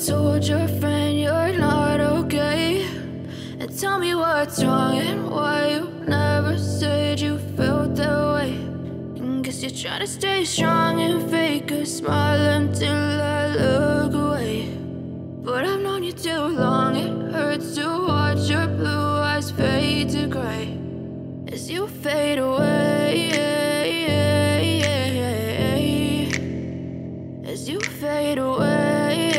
told your friend you're not okay, and tell me what's wrong and why you never said you felt that way. And guess you're trying to stay strong and fake a smile until I look away. But I've known you too long, it hurts to watch your blue eyes fade to gray as you fade away, as you fade away.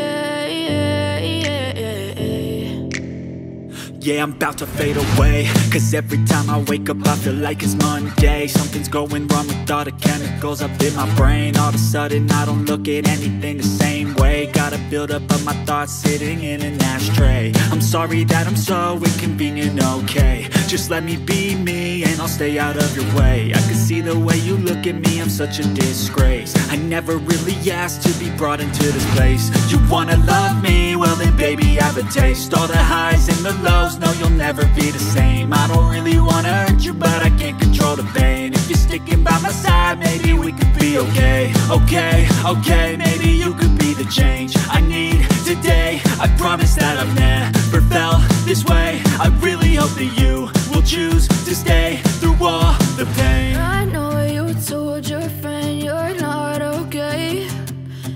Yeah, I'm about to fade away, cause every time I wake up I feel like it's Monday. Something's going wrong with all the chemicals up in my brain. All of a sudden I don't look at anything the same way. Gotta build up of my thoughts sitting in an ashtray. I'm sorry that I'm so inconvenient, okay. Just let me be me and I'll stay out of your way. I can see the way you look at me, I'm such a disgrace. I never really asked to be brought into this place. You wanna love me? Well then baby, have a taste. All the highs and the lows, no, you'll never be the same. I don't really wanna hurt you, but I can't control the pain. If you're sticking by my side, maybe we could be okay. Okay, maybe you could be the change I need today. I promise that I've never felt this way. I really hope that you will choose to stay through all the pain. I know you told your friend you're not okay,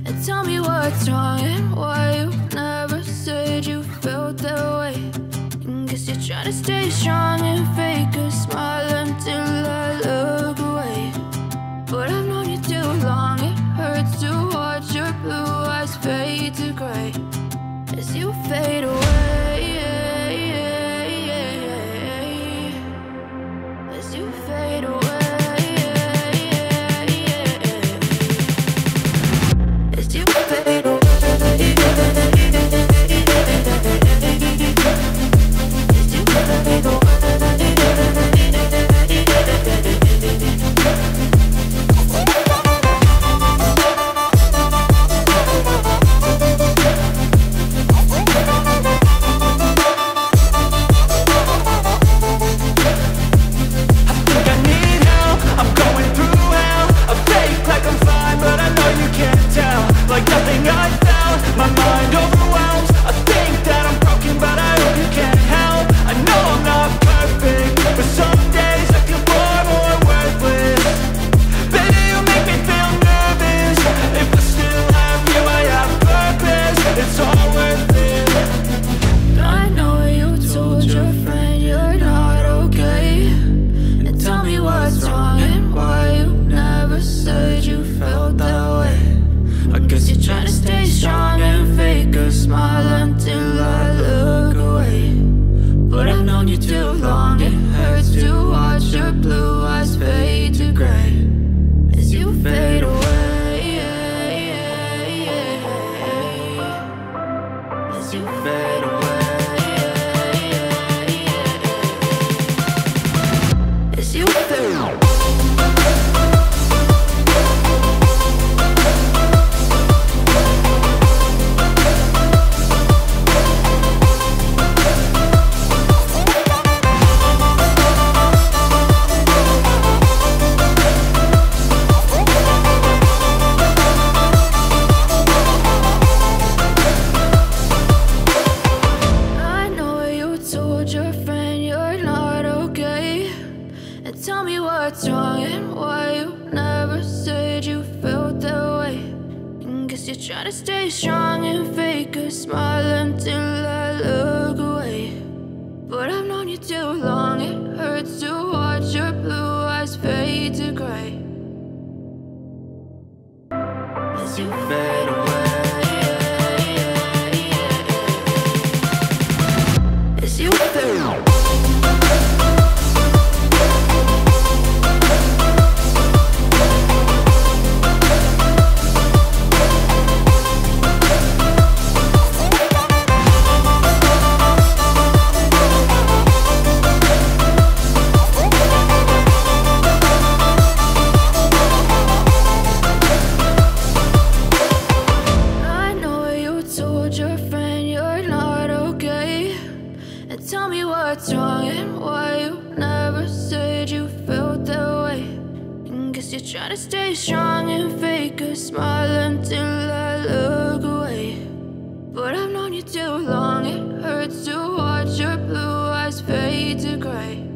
and tell me what's wrong and why you never said you felt that way. Guess you're trying to stay strong and fake a smile until I look away. But I've known you too long, it hurts to watch your blue eyes fade to gray as you fade away, as you fade away, as you fade away. Try to stay strong and fake a smile until I look away. But I've known you too long, it hurts to watch your blue eyes fade to gray as you fade away, as you fade away. What's wrong and why you never said you felt that way. And guess you're trying to stay strong and fake a smile until I look away. But to grey.